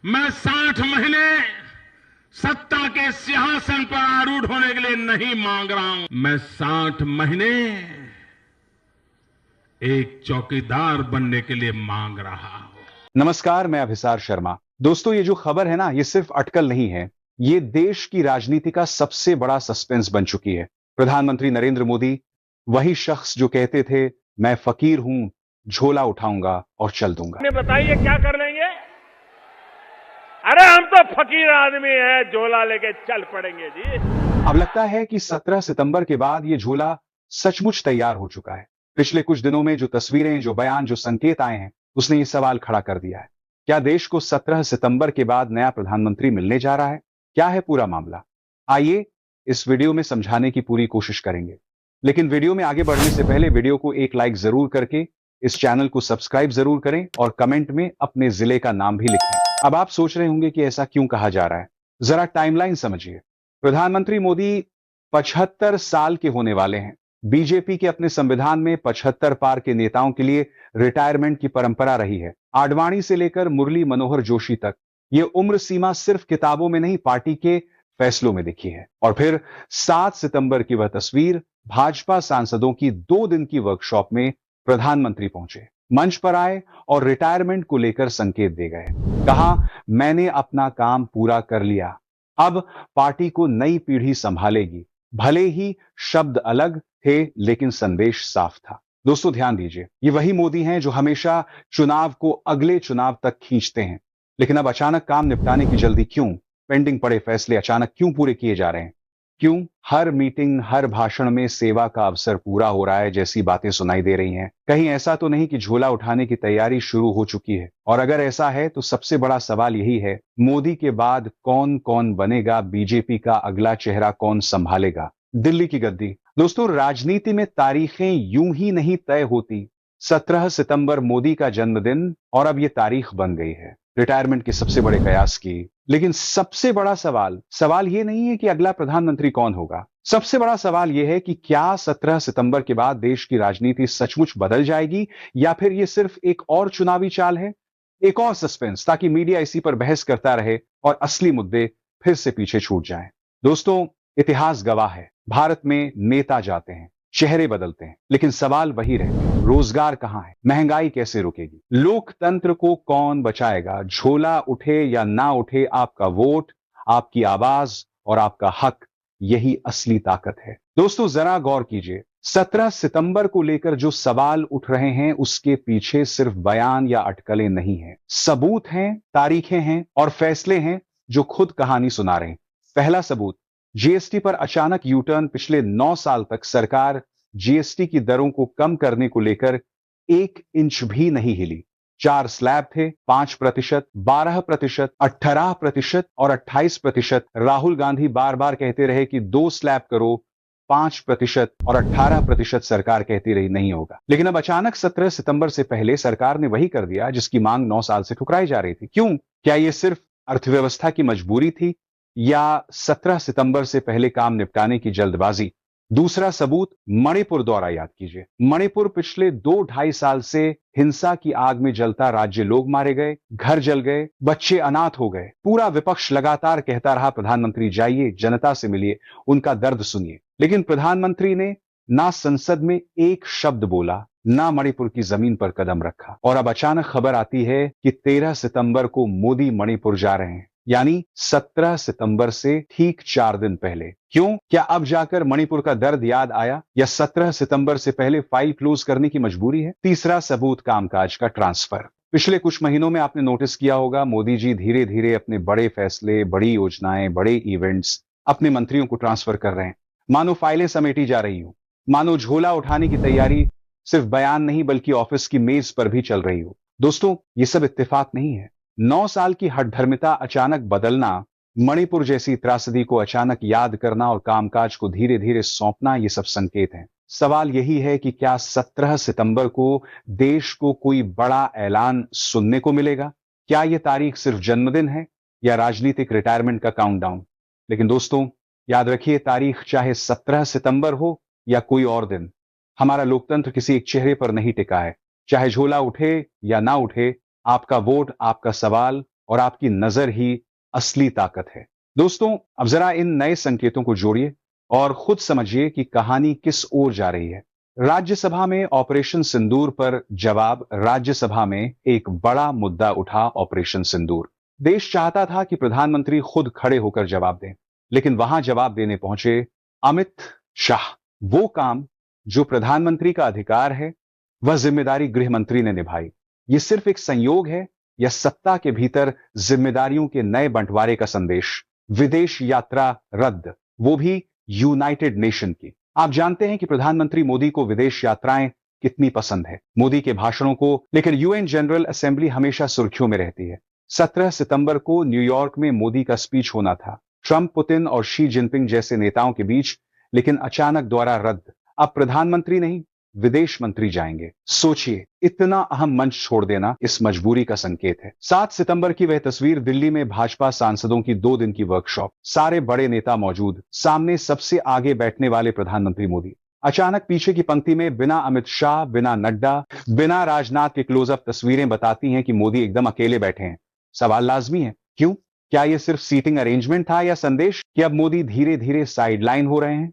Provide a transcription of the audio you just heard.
मैं 60 महीने सत्ता के सिंहासन पर आरूढ़ होने के लिए नहीं मांग रहा हूं। मैं 60 महीने एक चौकीदार बनने के लिए मांग रहा हूं। नमस्कार, मैं अभिसार शर्मा। दोस्तों, ये जो खबर है ना, ये सिर्फ अटकल नहीं है, ये देश की राजनीति का सबसे बड़ा सस्पेंस बन चुकी है। प्रधानमंत्री नरेंद्र मोदी, वही शख्स जो कहते थे मैं फकीर हूं, झोला उठाऊंगा और चल दूंगा। बताइए क्या कर लेंगे? अरे हम तो फकीर आदमी है, झोला लेके चल पड़ेंगे जी। अब लगता है कि 17 सितंबर के बाद ये झोला सचमुच तैयार हो चुका है। पिछले कुछ दिनों में जो तस्वीरें, जो बयान, जो संकेत आए हैं, उसने ये सवाल खड़ा कर दिया है। क्या देश को 17 सितंबर के बाद नया प्रधानमंत्री मिलने जा रहा है? क्या है पूरा मामला? आइए इस वीडियो में समझाने की पूरी कोशिश करेंगे। लेकिन वीडियो में आगे बढ़ने से पहले वीडियो को एक लाइक जरूर करके इस चैनल को सब्सक्राइब जरूर करें और कमेंट में अपने जिले का नाम भी लिखें। अब आप सोच रहे होंगे कि ऐसा क्यों कहा जा रहा है। जरा टाइमलाइन समझिए। प्रधानमंत्री मोदी 75 साल के होने वाले हैं। बीजेपी के अपने संविधान में 75 पार के नेताओं के लिए रिटायरमेंट की परंपरा रही है। आडवाणी से लेकर मुरली मनोहर जोशी तक ये उम्र सीमा सिर्फ किताबों में नहीं, पार्टी के फैसलों में दिखी है। और फिर 7 सितंबर की वह तस्वीर, भाजपा सांसदों की 2 दिन की वर्कशॉप में प्रधानमंत्री पहुंचे, मंच पर आए और रिटायरमेंट को लेकर संकेत दे गए। कहा, मैंने अपना काम पूरा कर लिया, अब पार्टी को नई पीढ़ी संभालेगी। भले ही शब्द अलग थे लेकिन संदेश साफ था। दोस्तों ध्यान दीजिए, ये वही मोदी हैं जो हमेशा चुनाव को अगले चुनाव तक खींचते हैं। लेकिन अब अचानक काम निपटाने की जल्दी क्यों? पेंडिंग पड़े फैसले अचानक क्यों पूरे किए जा रहे हैं? क्यों हर मीटिंग, हर भाषण में सेवा का अवसर पूरा हो रहा है जैसी बातें सुनाई दे रही हैं? कहीं ऐसा तो नहीं कि झोला उठाने की तैयारी शुरू हो चुकी है? और अगर ऐसा है तो सबसे बड़ा सवाल यही है, मोदी के बाद कौन कौन बनेगा? बीजेपी का अगला चेहरा कौन संभालेगा दिल्ली की गद्दी? दोस्तों, राजनीति में तारीखें यूं ही नहीं तय होती। 17 सितंबर मोदी का जन्मदिन और अब यह तारीख बन गई है रिटायरमेंट के सबसे बड़े कयास की। लेकिन सबसे बड़ा सवाल यह नहीं है कि अगला प्रधानमंत्री कौन होगा। सबसे बड़ा सवाल यह है कि क्या 17 सितंबर के बाद देश की राजनीति सचमुच बदल जाएगी या फिर यह सिर्फ एक और चुनावी चाल है, एक और सस्पेंस, ताकि मीडिया इसी पर बहस करता रहे और असली मुद्दे फिर से पीछे छूट जाएं। दोस्तों, इतिहास गवाह है, भारत में नेता जाते हैं, चेहरे बदलते हैं, लेकिन सवाल वही रहते हैं, रोजगार कहां है? महंगाई कैसे रुकेगी? लोकतंत्र को कौन बचाएगा? झोला उठे या ना उठे, आपका वोट, आपकी आवाज और आपका हक, यही असली ताकत है। दोस्तों जरा गौर कीजिए, 17 सितंबर को लेकर जो सवाल उठ रहे हैं उसके पीछे सिर्फ बयान या अटकलें नहीं है, सबूत हैं, तारीखें हैं और फैसले हैं जो खुद कहानी सुना रहे हैं। पहला सबूत, जीएसटी पर अचानक यूटर्न। पिछले 9 साल तक सरकार जीएसटी की दरों को कम करने को लेकर 1 इंच भी नहीं हिली। 4 स्लैब थे, 5%, 12%, 18% और 28%। राहुल गांधी बार बार कहते रहे कि 2 स्लैब करो, 5% और 18% सरकार कहती रही नहीं होगा। लेकिन अब अचानक 17 सितंबर से पहले सरकार ने वही कर दिया जिसकी मांग 9 साल से ठुकराई जा रही थी। क्यों? क्या यह सिर्फ अर्थव्यवस्था की मजबूरी थी या 17 सितंबर से पहले काम निपटाने की जल्दबाजी? दूसरा सबूत, मणिपुर दौरा याद कीजिए। मणिपुर पिछले 2-2.5 साल से हिंसा की आग में जलता राज्य। लोग मारे गए, घर जल गए, बच्चे अनाथ हो गए। पूरा विपक्ष लगातार कहता रहा, प्रधानमंत्री जाइए, जनता से मिलिए, उनका दर्द सुनिए। लेकिन प्रधानमंत्री ने ना संसद में एक शब्द बोला, ना मणिपुर की जमीन पर कदम रखा। और अब अचानक खबर आती है कि 13 सितंबर को मोदी मणिपुर जा रहे हैं, यानी 17 सितंबर से ठीक 4 दिन पहले। क्यों? क्या अब जाकर मणिपुर का दर्द याद आया या 17 सितंबर से पहले फाइल क्लोज करने की मजबूरी है? तीसरा सबूत, कामकाज का ट्रांसफर। पिछले कुछ महीनों में आपने नोटिस किया होगा, मोदी जी धीरे धीरे अपने बड़े फैसले, बड़ी योजनाएं, बड़े इवेंट्स अपने मंत्रियों को ट्रांसफर कर रहे हैं। मानो फाइलें समेटी जा रही हो, मानो झोला उठाने की तैयारी सिर्फ बयान नहीं बल्कि ऑफिस की मेज पर भी चल रही हो। दोस्तों, ये सब इत्तेफाक नहीं है। 9 साल की हठधर्मिता अचानक बदलना, मणिपुर जैसी त्रासदी को अचानक याद करना और कामकाज को धीरे धीरे सौंपना, ये सब संकेत हैं। सवाल यही है कि क्या 17 सितंबर को देश को कोई बड़ा ऐलान सुनने को मिलेगा? क्या यह तारीख सिर्फ जन्मदिन है या राजनीतिक रिटायरमेंट का काउंटडाउन? लेकिन दोस्तों याद रखिए, तारीख चाहे 17 सितंबर हो या कोई और दिन, हमारा लोकतंत्र किसी एक चेहरे पर नहीं टिका है। चाहे झोला उठे या ना उठे, आपका वोट, आपका सवाल और आपकी नजर ही असली ताकत है। दोस्तों, अब जरा इन नए संकेतों को जोड़िए और खुद समझिए कि कहानी किस ओर जा रही है। राज्यसभा में ऑपरेशन सिंदूर पर जवाब। राज्यसभा में एक बड़ा मुद्दा उठा, ऑपरेशन सिंदूर। देश चाहता था कि प्रधानमंत्री खुद खड़े होकर जवाब दें, लेकिन वहां जवाब देने पहुंचे अमित शाह। वो काम जो प्रधानमंत्री का अधिकार है, वह जिम्मेदारी गृह मंत्री ने निभाई। ये सिर्फ एक संयोग है या सत्ता के भीतर जिम्मेदारियों के नए बंटवारे का संदेश? विदेश यात्रा रद्द, वो भी यूनाइटेड नेशन की। आप जानते हैं कि प्रधानमंत्री मोदी को विदेश यात्राएं कितनी पसंद है, मोदी के भाषणों को, लेकिन यूएन जनरल असेंबली हमेशा सुर्खियों में रहती है। 17 सितंबर को न्यूयॉर्क में मोदी का स्पीच होना था, ट्रंप, पुतिन और शी जिनपिंग जैसे नेताओं के बीच, लेकिन अचानक द्वारा रद्द। अब प्रधानमंत्री नहीं, विदेश मंत्री जाएंगे। सोचिए, इतना अहम मंच छोड़ देना इस मजबूरी का संकेत है। 7 सितंबर की वह तस्वीर, दिल्ली में भाजपा सांसदों की 2 दिन की वर्कशॉप, सारे बड़े नेता मौजूद, सामने सबसे आगे बैठने वाले प्रधानमंत्री मोदी। अचानक पीछे की पंक्ति में बिना अमित शाह, बिना नड्डा, बिना राजनाथ के क्लोजअप तस्वीरें बताती हैं कि मोदी एकदम अकेले बैठे हैं। सवाल लाजमी है, क्यों? क्या यह सिर्फ सीटिंग अरेंजमेंट था या संदेश कि अब मोदी धीरे धीरे साइडलाइन हो रहे हैं?